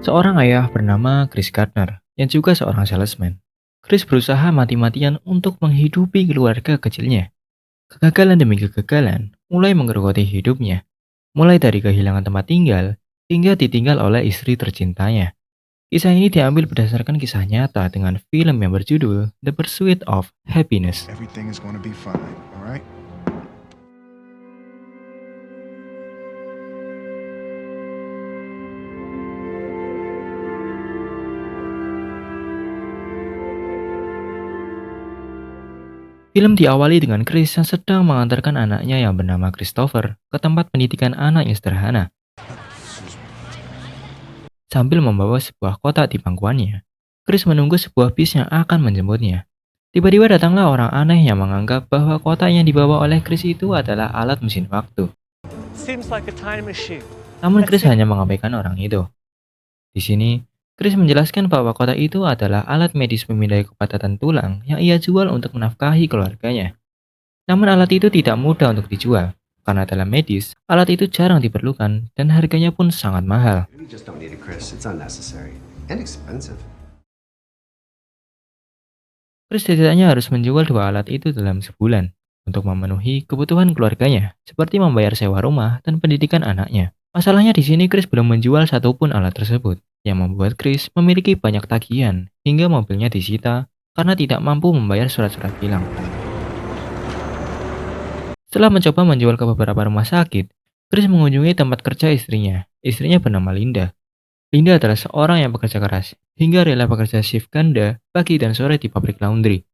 Seorang ayah bernama Chris Gardner yang juga seorang salesman. Chris berusaha mati-matian untuk menghidupi keluarga kecilnya. Kegagalan demi kegagalan mulai menggerogoti hidupnya, mulai dari kehilangan tempat tinggal hingga ditinggal oleh istri tercintanya. Kisah ini diambil berdasarkan kisah nyata dengan film yang berjudul The Pursuit of Happiness. Everything is going to be fine, all right? Film diawali dengan Chris yang sedang mengantarkan anaknya yang bernama Christopher ke tempat pendidikan anak yang sederhana, sambil membawa sebuah kotak di pangkuannya. Chris menunggu sebuah bis yang akan menjemputnya. Tiba-tiba datanglah orang aneh yang menganggap bahwa kotak yang dibawa oleh Chris itu adalah alat mesin waktu. Seems like a time machine. Namun Chris hanya mengabaikan orang itu. Di sini, Chris menjelaskan bahwa kotak itu adalah alat medis pemindai kepatatan tulang yang ia jual untuk menafkahi keluarganya. Namun alat itu tidak mudah untuk dijual, karena dalam medis, alat itu jarang diperlukan dan harganya pun sangat mahal. You just don't need it, Chris. It's unnecessary and expensive. Chris setidaknya harus menjual dua alat itu dalam sebulan untuk memenuhi kebutuhan keluarganya, seperti membayar sewa rumah dan pendidikan anaknya. Masalahnya di sini Chris belum menjual satupun alat tersebut, yang membuat Chris memiliki banyak tagihan hingga mobilnya disita karena tidak mampu membayar surat-surat tilang. Setelah mencoba menjual ke beberapa rumah sakit, Chris mengunjungi tempat kerja istrinya. Istrinya bernama Linda. Linda adalah seorang yang bekerja keras, hingga rela bekerja shift ganda pagi dan sore di pabrik laundry.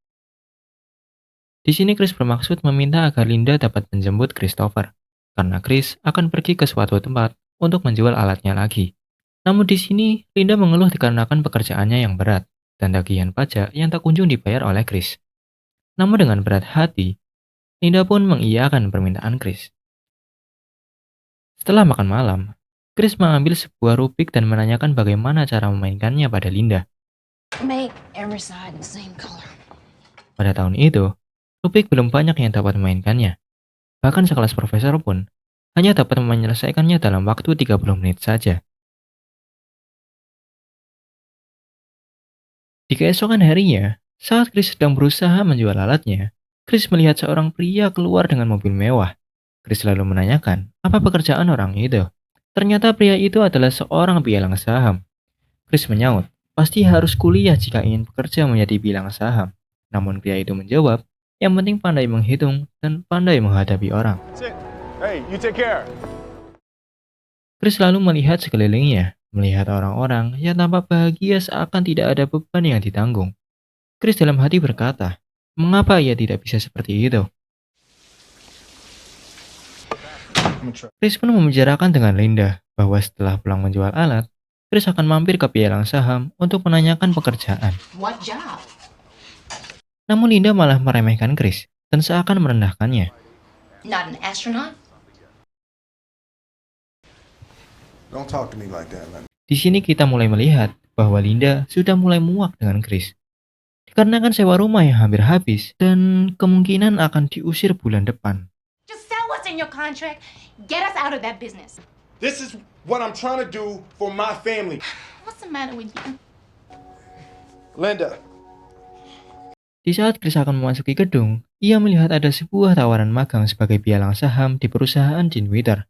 Di sini Chris bermaksud meminta agar Linda dapat menjemput Christopher, karena Chris akan pergi ke suatu tempat untuk menjual alatnya lagi. Namun di sini, Linda mengeluh dikarenakan pekerjaannya yang berat dan tagihan pajak yang tak kunjung dibayar oleh Chris. Namun dengan berat hati, Linda pun mengiyakan permintaan Chris. Setelah makan malam, Chris mengambil sebuah rubik dan menanyakan bagaimana cara memainkannya pada Linda. Make every side the same color. Pada tahun itu, rubik belum banyak yang dapat memainkannya. Bahkan sekelas profesor pun hanya dapat menyelesaikannya dalam waktu 30 menit saja. Di keesokan harinya, saat Chris sedang berusaha menjual alatnya, Chris melihat seorang pria keluar dengan mobil mewah. Chris lalu menanyakan, apa pekerjaan orang itu? Ternyata pria itu adalah seorang pialang saham. Chris menyaut, pasti harus kuliah jika ingin bekerja menjadi pialang saham. Namun pria itu menjawab, yang penting pandai menghitung dan pandai menghadapi orang. That's it. Hey, you take care. Chris lalu melihat sekelilingnya, melihat orang-orang yang tampak bahagia seakan tidak ada beban yang ditanggung. Chris dalam hati berkata, mengapa ia tidak bisa seperti itu? I'm gonna try. Chris pun membicarakan dengan Linda bahwa setelah pulang menjual alat, Chris akan mampir ke pialang saham untuk menanyakan pekerjaan. What job? Namun Linda malah meremehkan Chris dan seakan merendahkannya. Not an astronaut? Don't talk to me like that, man. Di sini kita mulai melihat bahwa Linda sudah mulai muak dengan Chris. Dikarenakan sewa rumah yang hampir habis dan kemungkinan akan diusir bulan depan. Just sell what's in your contract. Get us out of that business. This is what I'm trying to do for my family. What's the matter with you? Linda, Di saat Chris akan memasuki gedung, ia melihat ada sebuah tawaran magang sebagai pialang saham di perusahaan di Twitter.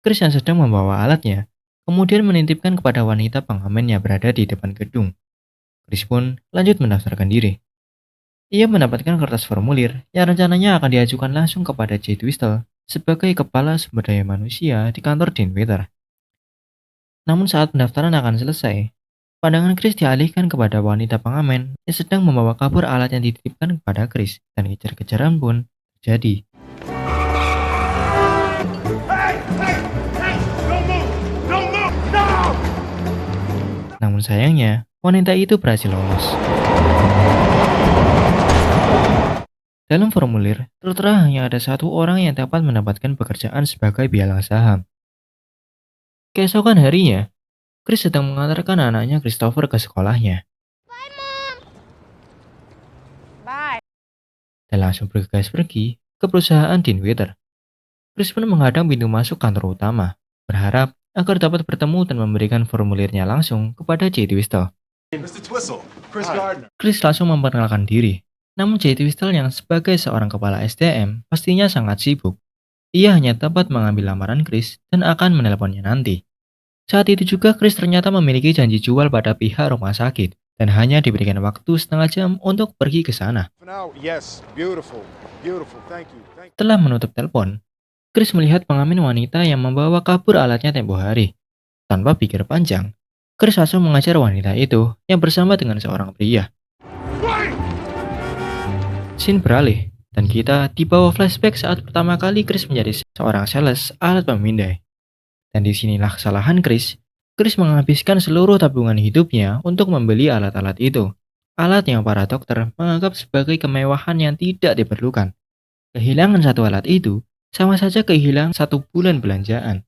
Chris yang sedang membawa alatnya, kemudian menitipkan kepada wanita pengamen yang berada di depan gedung. Chris pun lanjut mendaftarkan diri. Ia mendapatkan kertas formulir yang rencananya akan diajukan langsung kepada Jay Twistle sebagai kepala sumber daya manusia di kantor di Twitter. Namun saat pendaftaran akan selesai, pandangan Chris dialihkan kepada wanita pengamen yang sedang membawa kabur alat yang dititipkan kepada Chris, dan kejar-kejaran pun terjadi. Namun sayangnya, wanita itu berhasil lolos. Dalam formulir, tertera hanya ada satu orang yang dapat mendapatkan pekerjaan sebagai pialang saham. Keesokan harinya, Chris sedang mengantarkan anaknya Christopher ke sekolahnya. Bye. Dan langsung bergegas pergi ke perusahaan di Twitter. Chris pun menghadang pintu masuk kantor utama, berharap agar dapat bertemu dan memberikan formulirnya langsung kepada Jay Twistle. Mr. Twistle, Chris Gardner. Chris langsung memperkenalkan diri. Namun Jay Twistle yang sebagai seorang kepala SDM pastinya sangat sibuk. Ia hanya dapat mengambil lamaran Chris dan akan menelponnya nanti. Saat itu juga Chris ternyata memiliki janji jual pada pihak rumah sakit dan hanya diberikan waktu setengah jam untuk pergi ke sana. For now, yes, beautiful, beautiful. Thank you. Setelah menutup telepon, Chris melihat pengamen wanita yang membawa kabur alatnya tempo hari. Tanpa pikir panjang, Chris langsung mengajar wanita itu yang bersama dengan seorang pria. Scene beralih, dan kita dibawa flashback saat pertama kali Chris menjadi seorang sales alat pemindai. Dan disinilah kesalahan Chris. Chris menghabiskan seluruh tabungan hidupnya untuk membeli alat-alat itu. Alat yang para dokter menganggap sebagai kemewahan yang tidak diperlukan. Kehilangan satu alat itu sama saja kehilangan 1 bulan belanjaan.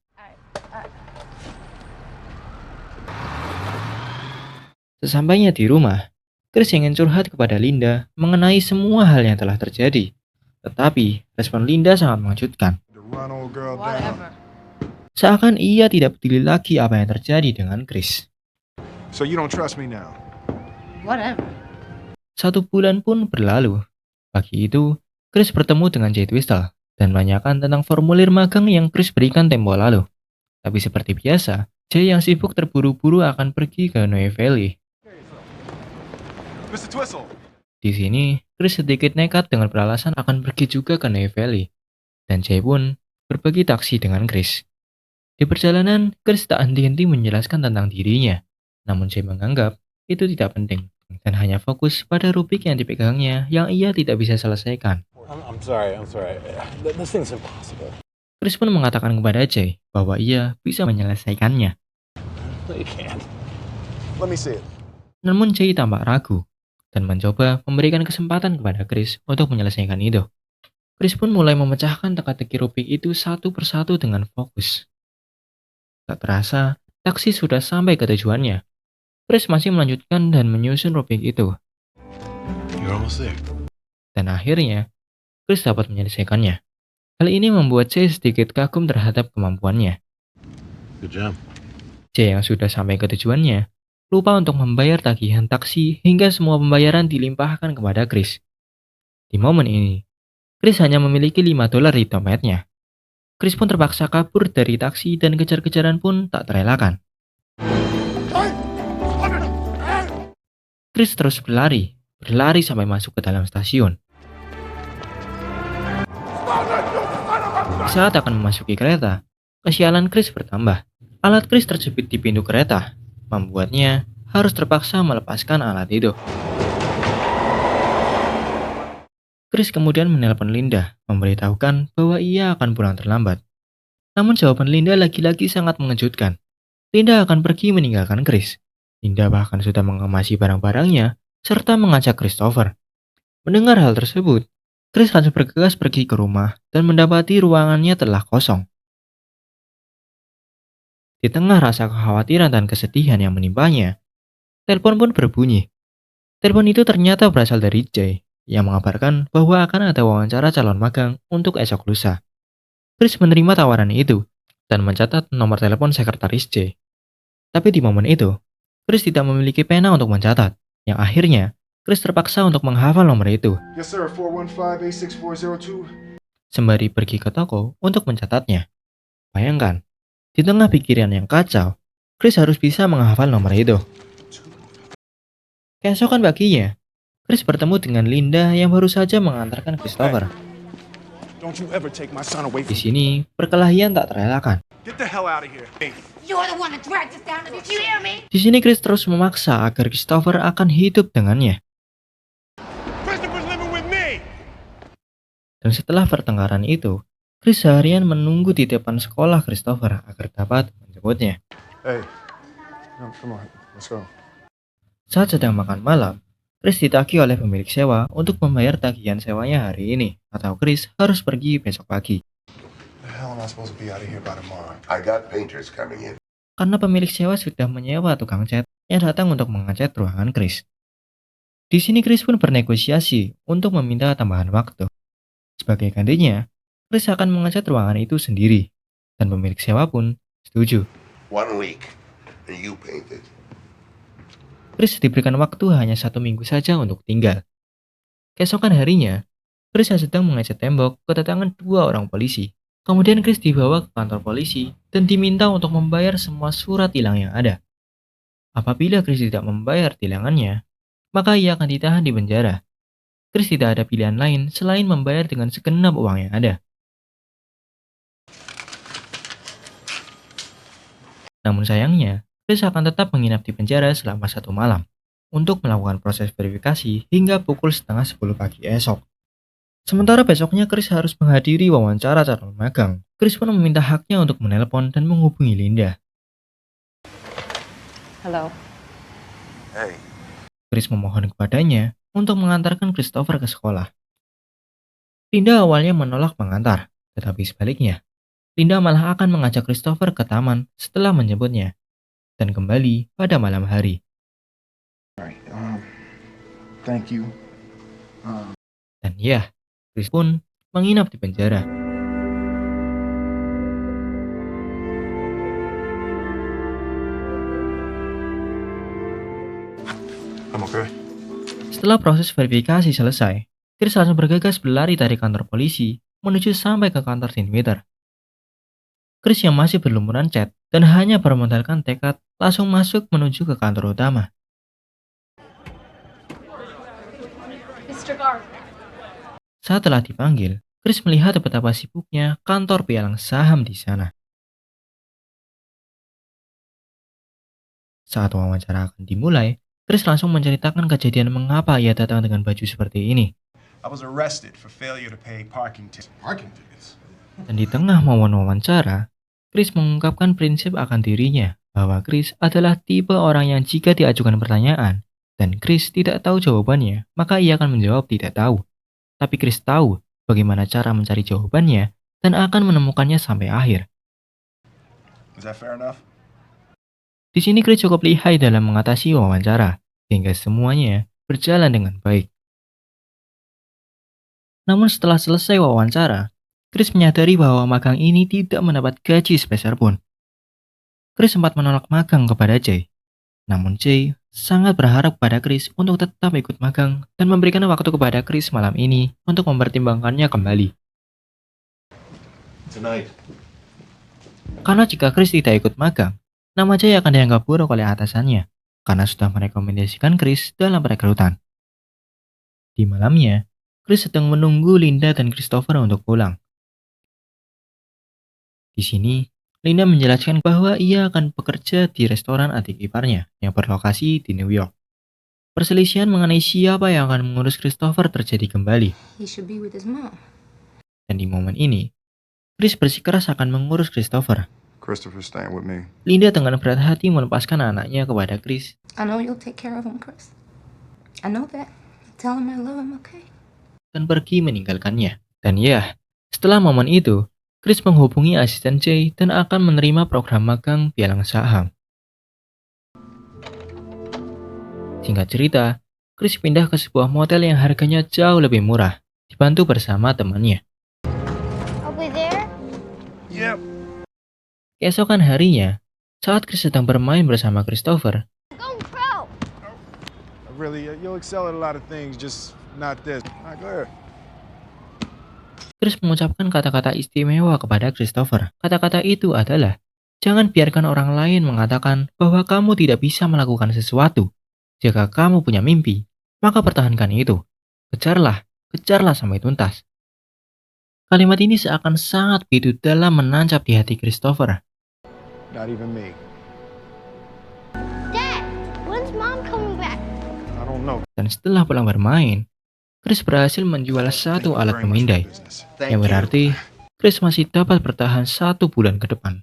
Sesampainya di rumah, Chris ingin curhat kepada Linda mengenai semua hal yang telah terjadi. Tetapi respon Linda sangat mengejutkan. To run old girl down. Seakan ia tidak peduli lagi apa yang terjadi dengan Chris. So you don't trust me now? Whatever. 1 bulan pun berlalu. Pagi itu, Chris bertemu dengan Jay Twistle dan menanyakan tentang formulir magang yang Chris berikan tempo lalu. Tapi seperti biasa, Jay yang sibuk terburu-buru akan pergi ke Noe Valley. Mr. Twistle. Di sini, Chris sedikit nekat dengan beralasan akan pergi juga ke Noe Valley. Dan Jay pun berbagi taksi dengan Chris. Di perjalanan, Chris tak henti-henti menjelaskan tentang dirinya. Namun Jay menganggap itu tidak penting dan hanya fokus pada rubrik yang dipegangnya yang ia tidak bisa selesaikan. I'm sorry. This thing's impossible. Chris pun mengatakan kepada Jay bahwa ia bisa menyelesaikannya. No, you can't. Let me see it. Namun Jay tampak ragu dan mencoba memberikan kesempatan kepada Chris untuk menyelesaikan itu. Chris pun mulai memecahkan teka-teki rubrik itu satu persatu dengan fokus. Tak terasa, taksi sudah sampai ke tujuannya. Chris masih melanjutkan dan menyusun rubrik itu. You're almost there. Dan akhirnya, Chris dapat menyelesaikannya. Hal ini membuat Jay sedikit kagum terhadap kemampuannya. Good job. Jay yang sudah sampai ke tujuannya, lupa untuk membayar tagihan taksi hingga semua pembayaran dilimpahkan kepada Chris. Di momen ini, Chris hanya memiliki $5 di dompetnya. Chris pun terpaksa kabur dari taksi dan kejar-kejaran pun tak terelakkan. Chris terus berlari sampai masuk ke dalam stasiun. Saat akan memasuki kereta, kesialan Chris bertambah. Alat Chris terjepit di pintu kereta, membuatnya harus terpaksa melepaskan alat itu. Chris kemudian menelpon Linda, memberitahukan bahwa ia akan pulang terlambat. Namun jawaban Linda lagi-lagi sangat mengejutkan. Linda akan pergi meninggalkan Chris. Linda bahkan sudah mengemasi barang-barangnya, serta mengajak Christopher. Mendengar hal tersebut, Chris langsung bergegas pergi ke rumah dan mendapati ruangannya telah kosong. Di tengah rasa kekhawatiran dan kesedihan yang menimpanya, telepon pun berbunyi. Telepon itu ternyata berasal dari Jay, yang mengabarkan bahwa akan ada wawancara calon magang untuk esok lusa. Chris menerima tawaran itu dan mencatat nomor telepon sekretaris Jay. Tapi di momen itu, Chris tidak memiliki pena untuk mencatat, yang akhirnya Chris terpaksa untuk menghafal nomor itu. Yes, sir. 415-86402. Sembari pergi ke toko untuk mencatatnya. Bayangkan, di tengah pikiran yang kacau, Chris harus bisa menghafal nomor itu. Keesokan paginya, Chris bertemu dengan Linda yang baru saja mengantarkan Christopher. Don't you ever take my son away Di from me. sini, perkelahian tak terelakkan. Get the hell out of here. Hey. You're the one that dragged us down to this. You hear me? Di sini Chris terus memaksa agar Christopher akan hidup dengannya. Christopher's living with me. Dan setelah pertengkaran itu, Chris seharian menunggu di depan sekolah Christopher agar dapat menjemputnya. Hey. No, come on. Let's go. Saat sedang makan malam, Chris ditagih oleh pemilik sewa untuk membayar tagihan sewanya hari ini, atau Chris harus pergi besok pagi. The hell am I supposed to be out of here by tomorrow? I got painters coming in. Karena pemilik sewa sudah menyewa tukang cat yang datang untuk mengecat ruangan Chris. Di sini Chris pun bernegosiasi untuk meminta tambahan waktu. Sebagai gantinya, Chris akan mengecat ruangan itu sendiri, dan pemilik sewa pun setuju. 1 week, and you painted. Chris diberikan waktu hanya 1 minggu saja untuk tinggal. Keesokan harinya, Chris yang sedang mengecat tembok kedatangan 2 orang polisi. Kemudian Chris dibawa ke kantor polisi dan diminta untuk membayar semua surat tilang yang ada. Apabila Chris tidak membayar tilangannya, maka ia akan ditahan di penjara. Chris tidak ada pilihan lain selain membayar dengan segenap uang yang ada. Namun sayangnya, Chris akan tetap menginap di penjara selama 1 malam untuk melakukan proses verifikasi hingga pukul setengah 10 pagi esok. Sementara besoknya Chris harus menghadiri wawancara calon magang. Chris pun meminta haknya untuk menelpon dan menghubungi Linda. Hello. Hey. Chris memohon kepadanya untuk mengantarkan Christopher ke sekolah. Linda awalnya menolak mengantar, tetapi sebaliknya, Linda malah akan mengajak Christopher ke taman setelah menjemputnya, dan kembali pada malam hari. Thank you. Dan ya, Chris pun menginap di penjara. I'm okay. Setelah proses verifikasi selesai, Chris langsung bergegas berlari dari kantor polisi menuju sampai ke kantor Tinwiter. Chris yang masih berlumuran cat dan hanya bermodalkan tekad langsung masuk menuju ke kantor utama. Mr. Garvin. Saat telah dipanggil, Chris melihat betapa sibuknya kantor pialang saham di sana. Saat wawancara akan dimulai, Chris langsung menceritakan kejadian mengapa ia datang dengan baju seperti ini. I was arrested for failure to pay parking tickets. Parking tickets. Dan di tengah momen wawancara, Chris mengungkapkan prinsip akan dirinya bahwa Chris adalah tipe orang yang jika diajukan pertanyaan dan Chris tidak tahu jawabannya, maka ia akan menjawab tidak tahu. Tapi Chris tahu bagaimana cara mencari jawabannya dan akan menemukannya sampai akhir. Is that fair enough? Di sini Chris cukup lihai dalam mengatasi wawancara, sehingga semuanya berjalan dengan baik. Namun setelah selesai wawancara, Chris menyadari bahwa magang ini tidak mendapat gaji sepeser pun. Chris sempat menolak magang kepada Jay. Namun Jay sangat berharap pada Chris untuk tetap ikut magang dan memberikan waktu kepada Chris malam ini untuk mempertimbangkannya kembali. Tonight. Karena jika Chris tidak ikut magang, nama Jay akan dianggap buruk oleh atasannya karena sudah merekomendasikan Chris dalam perekrutan. Di malamnya, Chris sedang menunggu Linda dan Christopher untuk pulang. Di sini, Linda menjelaskan bahwa ia akan bekerja di restoran adik iparnya yang berlokasi di New York. Perselisihan mengenai siapa yang akan mengurus Christopher terjadi kembali. He should be with his mom. Dan di momen ini, Chris bersikeras akan mengurus Christopher. Christopher's staying with me. Linda dengan berat hati melepaskan anaknya kepada Chris I know you'll take care of him, Chris. I know that. Tell him I love him, okay? dan pergi meninggalkannya. Dan ya, setelah momen itu, Chris menghubungi asisten Jay dan akan menerima program magang pialang saham. Singkat cerita, Chris pindah ke sebuah motel yang harganya jauh lebih murah, dibantu bersama temannya. Over there? Yep. Keesokan harinya, saat Chris sedang bermain bersama Christopher, Go Crow! Really, you'll excel at a lot of things, just not this. All right, go ahead. Chris mengucapkan kata-kata istimewa kepada Christopher. Kata-kata itu adalah, jangan biarkan orang lain mengatakan bahwa kamu tidak bisa melakukan sesuatu. Jika kamu punya mimpi, maka pertahankan itu. Kejarlah sampai tuntas. Kalimat ini seakan sangat begitu dalam menancap di hati Christopher. Not even me. Dad, when's Mom coming back? I don't know. Dan setelah pulang bermain, Chris berhasil menjual satu alat pemindai, yang berarti Chris masih dapat bertahan 1 bulan ke depan.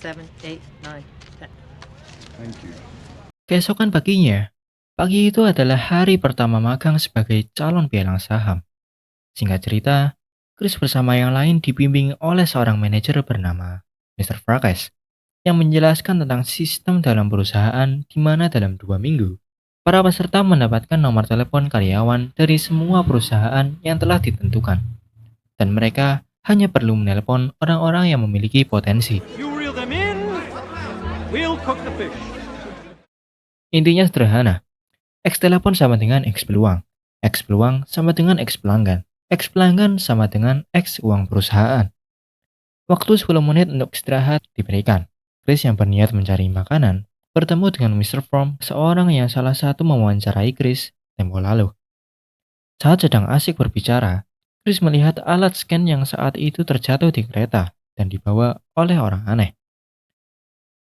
7, 8, 9, 10. Thank you. Keesokan paginya, pagi itu adalah hari pertama magang sebagai calon pialang saham. Singkat cerita, Chris bersama yang lain dibimbing oleh seorang manajer bernama Mr. Fracas yang menjelaskan tentang sistem dalam perusahaan di mana dalam 2 minggu, para peserta mendapatkan nomor telepon karyawan dari semua perusahaan yang telah ditentukan. Dan mereka hanya perlu menelpon orang-orang yang memiliki potensi. You reel them in, We'll cook the fish. Intinya sederhana. X telepon sama dengan X peluang. X peluang sama dengan X pelanggan. X pelanggan sama dengan X uang perusahaan. Waktu 10 menit untuk istirahat diberikan. Chris yang berniat mencari makanan bertemu dengan Mr. Fromm, seorang yang salah satu mewawancarai Chris tempo lalu. Saat sedang asik berbicara, Chris melihat alat scan yang saat itu terjatuh di kereta dan dibawa oleh orang aneh.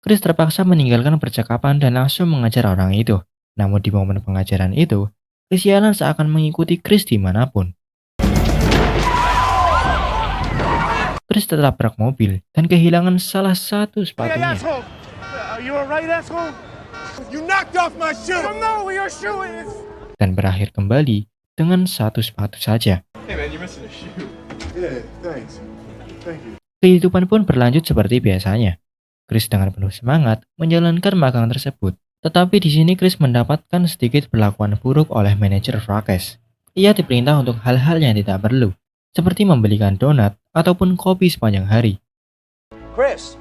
Chris terpaksa meninggalkan percakapan dan langsung mengajar orang itu. Namun di momen pengajaran itu, kesialan seakan mengikuti Chris dimanapun. Chris tertabrak mobil dan kehilangan salah satu Hey, Oh, sepatunya. asshole! Are you alright, asshole? You knocked off my shoe! I don't know where your shoe is! Dan berakhir kembali dengan satu sepatu saja. Hey man, you're missing a shoe. Yeah, thanks. Thank you. Kehidupan pun berlanjut seperti biasanya. Chris dengan penuh semangat menjalankan magang tersebut. Tetapi di sini Chris mendapatkan sedikit perlakuan buruk oleh manajer Fracas. Ia diperintah untuk hal-hal yang tidak perlu, seperti membelikan donat ataupun kopi sepanjang hari. Chris,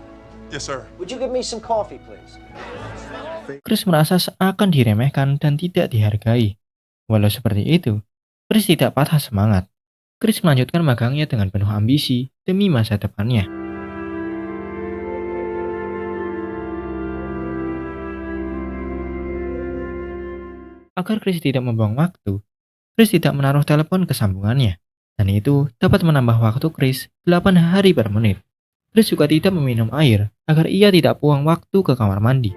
Yes, sir. would you give me some coffee, please? Chris merasa seakan diremehkan dan tidak dihargai. Walau seperti itu, Chris tidak patah semangat. Chris melanjutkan magangnya dengan penuh ambisi demi masa depannya. Agar Chris tidak membuang waktu, Chris tidak menaruh telepon ke sambungannya, dan itu dapat menambah waktu Chris 8 hari per menit. Chris juga tidak meminum air agar ia tidak buang waktu ke kamar mandi.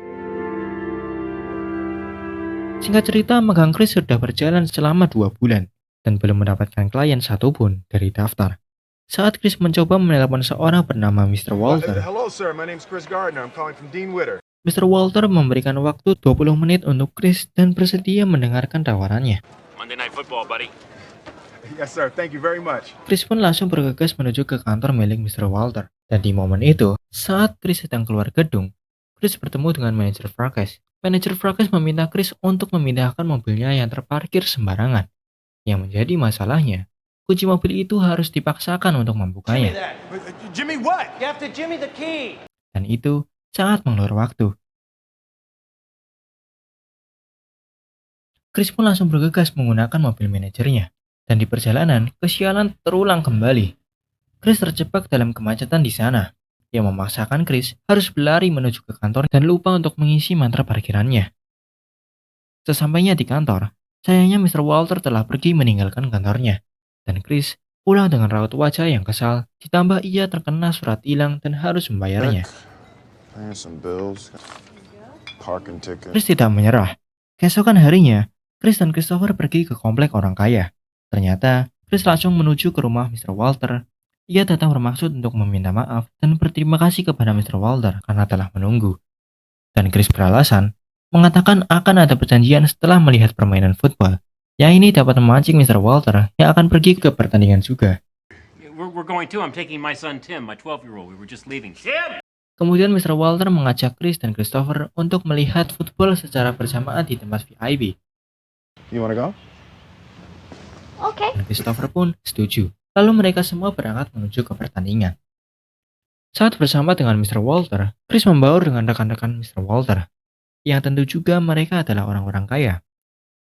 Singkat cerita, magang Chris sudah berjalan selama 2 bulan dan belum mendapatkan klien satupun dari daftar. Saat Chris mencoba menelepon seorang bernama Mr. Walter, Hello, sir. My name's Chris Gardner. I'm calling from Dean Witter. Mr. Walter memberikan waktu 20 menit untuk Chris dan bersedia mendengarkan tawarannya. Monday Night Football, buddy. Yes, sir. Thank you very much. Chris pun langsung bergegas menuju ke kantor milik Mr. Walter. Dan di momen itu, saat Chris sedang keluar gedung, Chris bertemu dengan manajer Fracas. Manajer Fracas meminta Chris untuk memindahkan mobilnya yang terparkir sembarangan. Yang menjadi masalahnya, kunci mobil itu harus dipaksakan untuk membukanya. Jimmy, what? You have to Jimmy the key. Dan itu sangat mengulur waktu. Chris pun langsung bergegas menggunakan mobil manajernya. Dan di perjalanan, kesialan terulang kembali. Chris terjebak dalam kemacetan di sana, yang memaksakan Chris harus berlari menuju ke kantor dan lupa untuk mengisi mantra parkirannya. Sesampainya di kantor, sayangnya Mr. Walter telah pergi meninggalkan kantornya, dan Chris pulang dengan raut wajah yang kesal, ditambah ia terkena surat tilang dan harus membayarnya. Paying some bills. Parking ticket. Chris tidak menyerah. Keesokan harinya, Chris dan Christopher pergi ke komplek orang kaya. Ternyata, Chris langsung menuju ke rumah Mr. Walter. Ia datang bermaksud untuk meminta maaf dan berterima kasih kepada Mr. Walter karena telah menunggu. Dan Chris beralasan, mengatakan akan ada perjanjian setelah melihat permainan football. Yang ini dapat memancing Mr. Walter yang akan pergi ke pertandingan juga. We're going too. I'm taking my son Tim, my 12-year-old. We were just leaving. Tim! Kemudian Mr. Walter mengajak Chris dan Christopher untuk melihat football secara bersamaan di tempat VIP. You wanna go? Okay. Dan Christopher pun setuju. Lalu mereka semua berangkat menuju ke pertandingan. Saat bersama dengan Mr. Walter, Chris membaur dengan rekan-rekan Mr. Walter, yang tentu juga mereka adalah orang-orang kaya.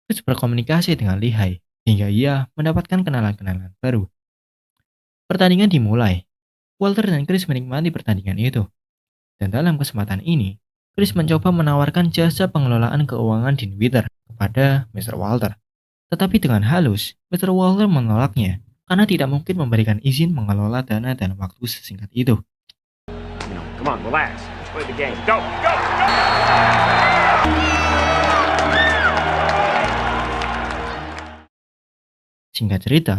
Chris berkomunikasi dengan lihai, hingga ia mendapatkan kenalan-kenalan baru. Pertandingan dimulai. Walter dan Chris menikmati pertandingan itu. Dan dalam kesempatan ini, Chris mencoba menawarkan jasa pengelolaan keuangan di Twitter kepada Mr. Walter. Tetapi dengan halus, Mr. Walter menolaknya karena tidak mungkin memberikan izin mengelola dana dalam waktu sesingkat itu. Come on, relax. Let's play the game. Go, go, go! Singkat cerita,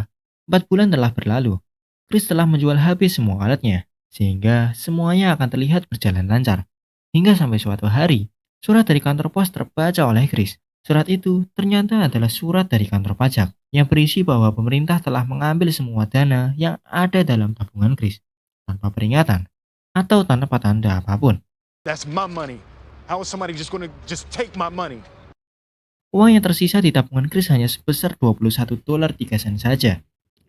4 bulan telah berlalu. Chris telah menjual habis semua alatnya, sehingga semuanya akan terlihat berjalan lancar. Hingga sampai suatu hari, surat dari kantor pos terbaca oleh Chris. Surat itu ternyata adalah surat dari kantor pajak yang berisi bahwa pemerintah telah mengambil semua dana yang ada dalam tabungan Chris tanpa peringatan atau tanpa tanda apapun. That's my money. How is somebody just gonna take my money? Uang yang tersisa di tabungan Chris hanya sebesar $21.03 saja.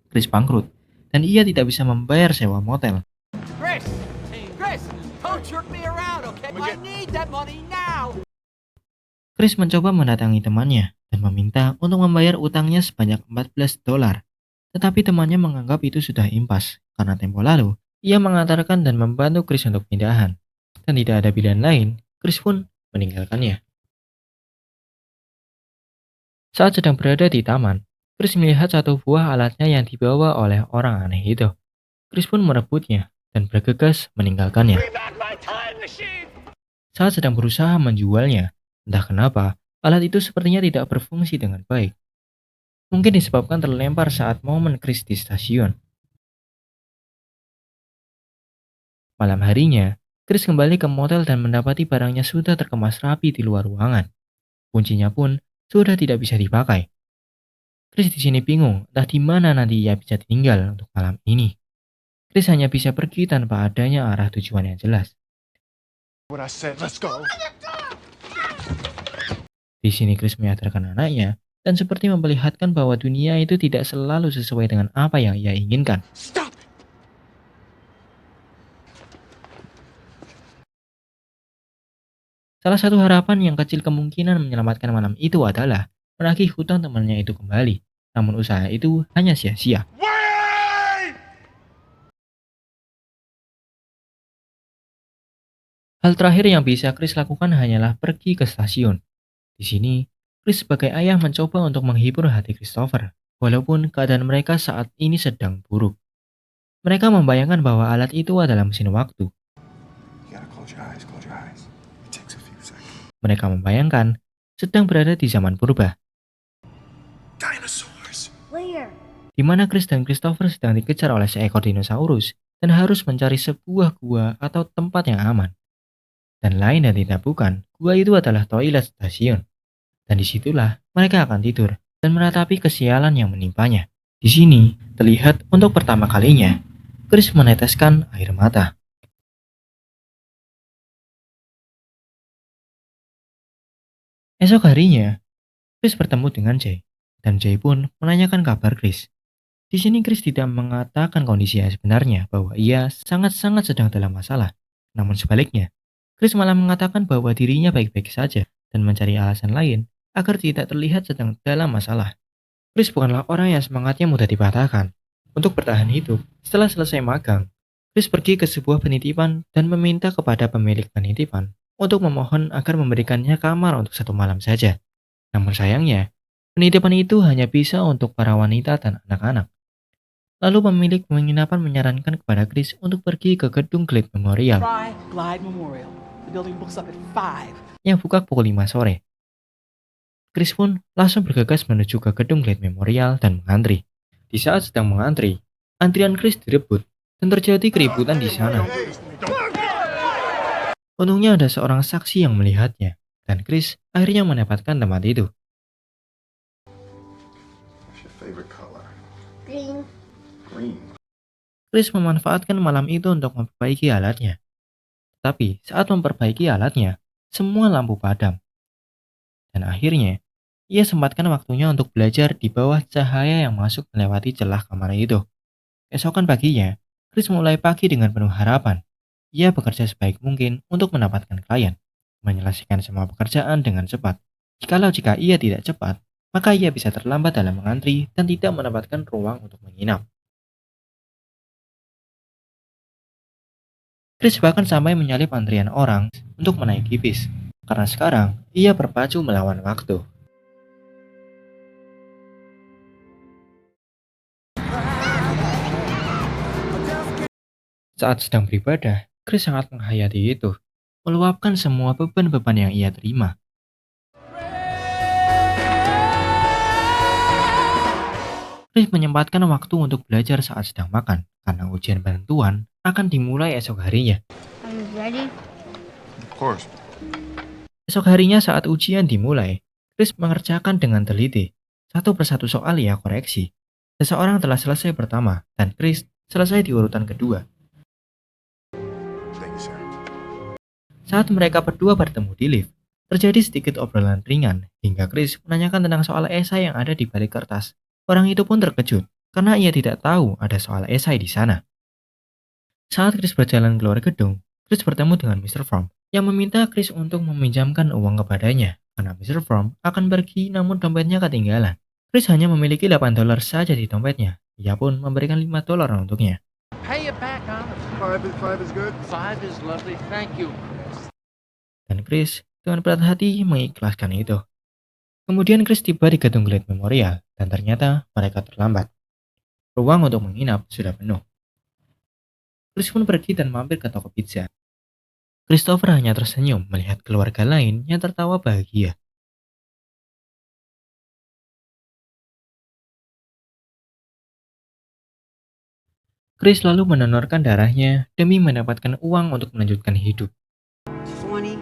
Chris bangkrut dan ia tidak bisa membayar sewa motel. Chris! Hey, Chris, don't jerk me around, okay? I need that money now. Chris mencoba mendatangi temannya dan meminta untuk membayar utangnya sebanyak $14. Tetapi temannya menganggap itu sudah impas karena tempo lalu ia mengantarkan dan membantu Chris untuk pindahan. Dan tidak ada pilihan lain, Chris pun meninggalkannya. Saat sedang berada di taman, Chris melihat satu buah alatnya yang dibawa oleh orang aneh itu. Chris pun merebutnya dan bergegas meninggalkannya. Saat sedang berusaha menjualnya, entah kenapa alat itu sepertinya tidak berfungsi dengan baik. Mungkin disebabkan terlempar saat momen Chris di stasiun. Malam harinya, Chris kembali ke motel dan mendapati barangnya sudah terkemas rapi di luar ruangan. Kuncinya pun sudah tidak bisa dipakai. Chris di sini bingung entah di mana nanti ia bisa tinggal untuk malam ini. Chris hanya bisa pergi tanpa adanya arah tujuan yang jelas. What I said, let's go. Di sini Chris menyadarkan anaknya dan seperti memperlihatkan bahwa dunia itu tidak selalu sesuai dengan apa yang ia inginkan. Stop it. Salah satu harapan yang kecil kemungkinan menyelamatkan malam itu adalah menagih hutang temannya itu kembali. Namun usaha itu hanya sia-sia. Hal terakhir yang bisa Chris lakukan hanyalah pergi ke stasiun. Di sini, Chris sebagai ayah mencoba untuk menghibur hati Christopher, walaupun keadaan mereka saat ini sedang buruk. Mereka membayangkan bahwa alat itu adalah mesin waktu. You gotta close your eyes, close your eyes. It takes a few seconds. Mereka membayangkan sedang berada di zaman purba, Dinosaurs. Where? di mana Chris dan Christopher sedang dikejar oleh seekor dinosaurus dan harus mencari sebuah gua atau tempat yang aman. Dan lain dan tidak bukan, gua itu adalah toilet stasiun. Dan disitulah mereka akan tidur dan meratapi kesialan yang menimpanya. Di sini terlihat untuk pertama kalinya, Chris meneteskan air mata. Esok harinya, Chris bertemu dengan Jay, dan Jay pun menanyakan kabar Chris. Di sini Chris tidak mengatakan kondisi yang sebenarnya bahwa ia sangat-sangat sedang dalam masalah. Namun sebaliknya, Chris malah mengatakan bahwa dirinya baik-baik saja dan mencari alasan lain agar tidak terlihat sedang dalam masalah. Chris bukanlah orang yang semangatnya mudah dipatahkan. Untuk bertahan hidup, setelah selesai magang, Chris pergi ke sebuah penitipan dan meminta kepada pemilik penitipan untuk memohon agar memberikannya kamar untuk 1 malam saja. Namun sayangnya, penitipan itu hanya bisa untuk para wanita dan anak-anak. Lalu pemilik penginapan menyarankan kepada Chris untuk pergi ke gedung Glide Memorial Glide Memorial. The building books up at 5. yang buka pukul 5 sore. Chris pun langsung bergegas menuju ke gedung Glide Memorial dan mengantri. Di saat sedang mengantri, antrian Chris direbut dan terjadi keributan di sana. Untungnya ada seorang saksi yang melihatnya, dan Chris akhirnya mendapatkan tempat itu. What's your favorite color? Green. Green. Chris memanfaatkan malam itu untuk memperbaiki alatnya. Tapi saat memperbaiki alatnya, semua lampu padam. Dan akhirnya, ia sempatkan waktunya untuk belajar di bawah cahaya yang masuk melewati celah kamar itu. Esokan paginya, Chris mulai pagi dengan penuh harapan. Ia bekerja sebaik mungkin untuk mendapatkan klien, menyelesaikan semua pekerjaan dengan cepat. Jika ia tidak cepat, maka ia bisa terlambat dalam mengantri dan tidak mendapatkan ruang untuk menginap. Chris bahkan sampai menyalip antrian orang untuk menaiki bis, karena sekarang ia berpacu melawan waktu. Saat sedang beribadah, Chris sangat menghayati itu, meluapkan semua beban-beban yang ia terima. Chris menyempatkan waktu untuk belajar saat sedang makan, karena ujian bantuan akan dimulai esok harinya. Are you ready? Of course. Esok harinya saat ujian dimulai, Chris mengerjakan dengan teliti. Satu persatu soal ia koreksi. Seseorang telah selesai pertama, dan Chris selesai di urutan kedua. Thank you, sir. Saat mereka berdua bertemu di lift, terjadi sedikit obrolan ringan, hingga Chris menanyakan tentang soal esai yang ada di balik kertas. Orang itu pun terkejut, karena ia tidak tahu ada soal esai di sana. Saat Chris berjalan keluar gedung, Chris bertemu dengan Mr. Fromm yang meminta Chris untuk meminjamkan uang kepadanya karena Mr. Fromm akan pergi namun dompetnya ketinggalan. Chris hanya memiliki $8 saja di dompetnya. Ia pun memberikan $5 untuknya. Pay it back, honest. Five is good. 5 is lovely. Thank you. Dan Chris dengan berat hati mengikhlaskan itu. Kemudian Chris tiba di gedung Glade Memorial dan ternyata mereka terlambat. Ruang untuk menginap sudah penuh. Chris pun pergi dan mampir ke toko pizza. Christopher hanya tersenyum melihat keluarga lain yang tertawa bahagia. Chris lalu mendonorkan darahnya demi mendapatkan uang untuk melanjutkan hidup. 20,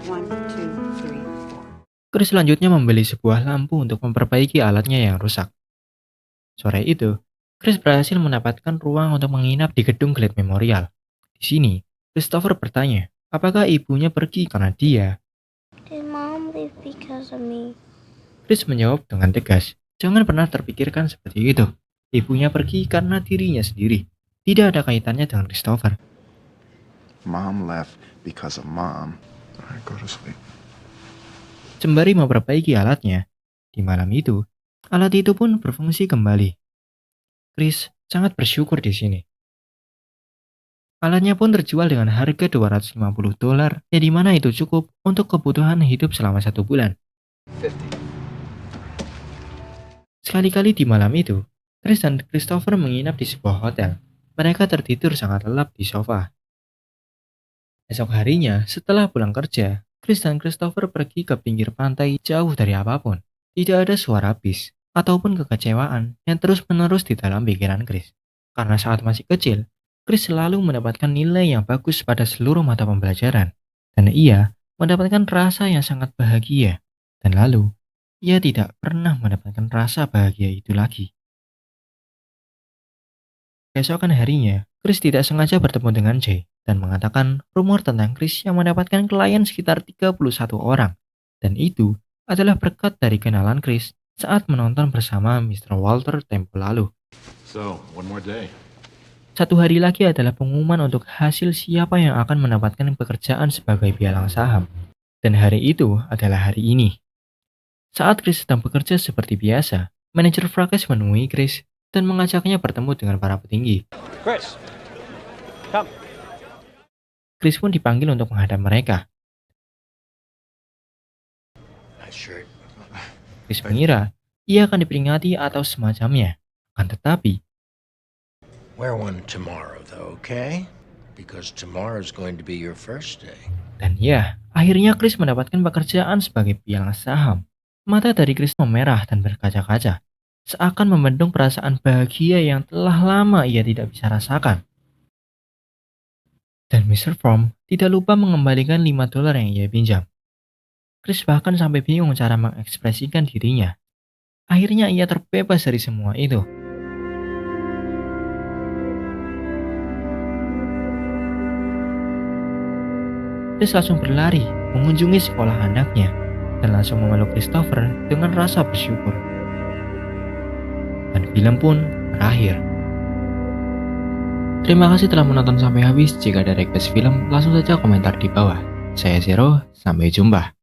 1, 2, 3, 4. Chris selanjutnya membeli sebuah lampu untuk memperbaiki alatnya yang rusak. Sore itu, Chris berhasil mendapatkan ruang untuk menginap di gedung Glade Memorial. Di sini, Christopher bertanya, apakah ibunya pergi karena dia? Did Mom leave because of me? Chris menjawab dengan tegas, jangan pernah terpikirkan seperti itu. Ibunya pergi karena dirinya sendiri. Tidak ada kaitannya dengan Christopher. Mom left because of Mom. All right, go to sleep. Sembari memperbaiki alatnya, di malam itu, alat itu pun berfungsi kembali. Chris sangat bersyukur di sini. Alatnya pun terjual dengan harga $250, yang dimana itu cukup untuk kebutuhan hidup selama 1 bulan. 50. Sekali-kali di malam itu, Chris dan Christopher menginap di sebuah hotel. Mereka tertidur sangat lelap di sofa. Esok harinya, setelah pulang kerja, Chris dan Christopher pergi ke pinggir pantai jauh dari apapun. Tidak ada suara bis ataupun kekecewaan yang terus-menerus di dalam pikiran Chris. Karena saat masih kecil, Chris selalu mendapatkan nilai yang bagus pada seluruh mata pembelajaran. Dan ia mendapatkan rasa yang sangat bahagia. Dan lalu, ia tidak pernah mendapatkan rasa bahagia itu lagi. Keesokan harinya, Chris tidak sengaja bertemu dengan Jay dan mengatakan rumor tentang Chris yang mendapatkan klien sekitar 31 orang. Dan itu adalah berkat dari kenalan Chris saat menonton bersama Mr. Walter tempo lalu. So, one more day. 1 hari lagi adalah pengumuman untuk hasil siapa yang akan mendapatkan pekerjaan sebagai pialang saham. Dan hari itu adalah hari ini. Saat Chris sedang bekerja seperti biasa, manajer Fracas menemui Chris dan mengajaknya bertemu dengan para petinggi. Chris, come. Chris pun dipanggil untuk menghadap mereka. Nice shirt. Chris mengira ia akan diperingati atau semacamnya. Akan tetapi, Wear one tomorrow, though, okay? Because tomorrow's going to be your first day. dan ya, akhirnya Chris mendapatkan pekerjaan sebagai pialang saham. Mata dari Chris memerah dan berkaca-kaca, seakan membendung perasaan bahagia yang telah lama ia tidak bisa rasakan. Dan Mr. Fromm tidak lupa mengembalikan $5 yang ia pinjam. Chris bahkan sampai bingung cara mengekspresikan dirinya. Akhirnya ia terbebas dari semua itu. Chris langsung berlari mengunjungi sekolah anaknya dan langsung memeluk Christopher dengan rasa bersyukur. Dan film pun berakhir. Terima kasih telah menonton sampai habis. Jika ada request film, langsung saja komentar di bawah. Saya Zero, sampai jumpa.